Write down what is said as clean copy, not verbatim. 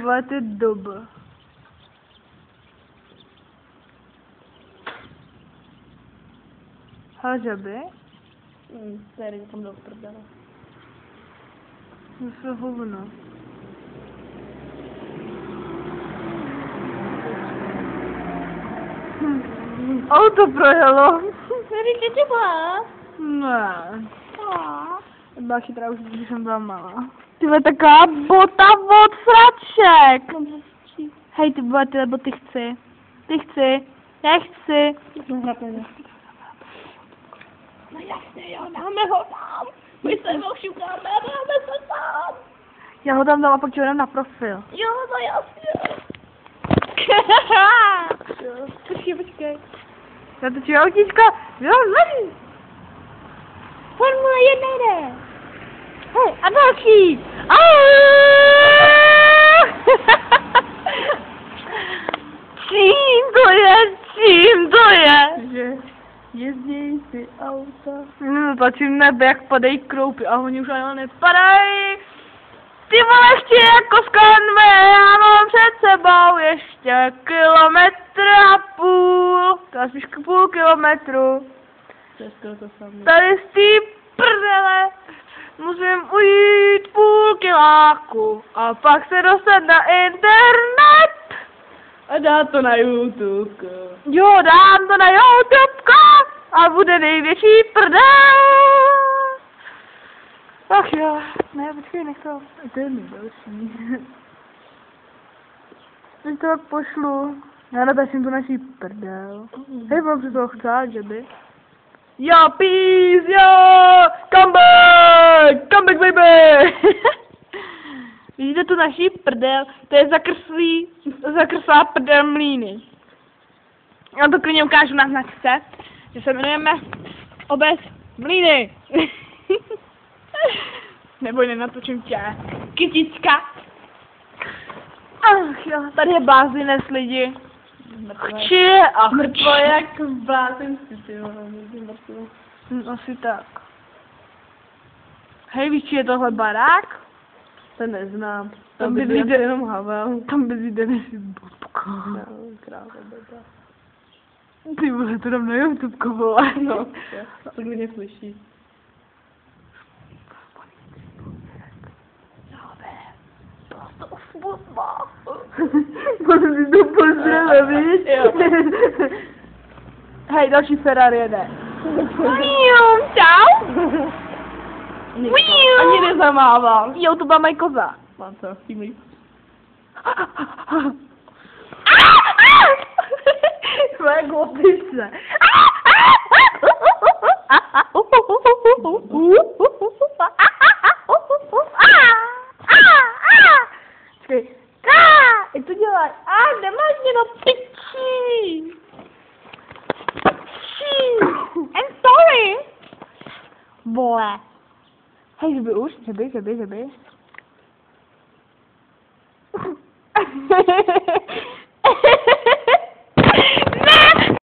vole, ty doba. Hele, žaby? Tady tam do prdele. To jsou hovno. Auto projelo. Tady tě třeba. Ne. Byla chytrá už, když jsem byla malá. Ty vole, taková bota od fraček. Hej, ty vole, tyhle boty chci. Ty chci. Já chci. No jasně, jo, dáme ho tam. My se ho šukáme, dáme se tam. Já ho tam dám a pak ho dám na profil. Jo, no jasně. Počkej. Natočím autíčko. Jo, zvaří. Formule 1 jde. Hej, a další. Čím to je? Čím to je? Že jezdí ty auta. No, tlačím nebe, jak padají kroupy a oni už ani nepadají. Ty vole, chci jako skanme, já mám před sebou ještě 1,5 kilometru. To je spíš půl kilometru. To je skoro to samé. Tady z té prdele musím ujít půl kiláku a pak se dostat na internet. A dá to na YouTube. Jo, dám to na YouTube a bude největší prdel. Ach jo, ne, počkej, nech to. To je další. Teď to tak pošlu. Já natačím tu naší prdel. Hej, mám při toho chcát, že by? Jo, peace, jo! Come back baby! Vidíte tu naší prdel? To je zakrslá prdel Mlýny. Já to klidně ukážu na značce, že se jmenujeme Obec Mlýny. Nebo nenatočím tě. Kytička. Ach jo, tady je bázlinec lidi. Chči a Mrtvo jak v blázenství, ty vole, mrtvo. Asi tak. Hej, víš, či je tohle barák? To neznám. Tam by bydlí jenom Havel. Tam bydlí Denisy Bobka. No, kráva beba. Ty vole, to dám na YouTube, vole. No, to mě slyší. Můžu si to pozdravit, víš? Jo. Hej, další Ferrari jede. Čau. Ani nezamával. Jo, to byla moje koza. Mám to, tímlí. Tvoje globice. Čekaj. Jak to děláš? Nemáš mě na piči. I'm sorry. Vole. Hej, žeby už, žeby.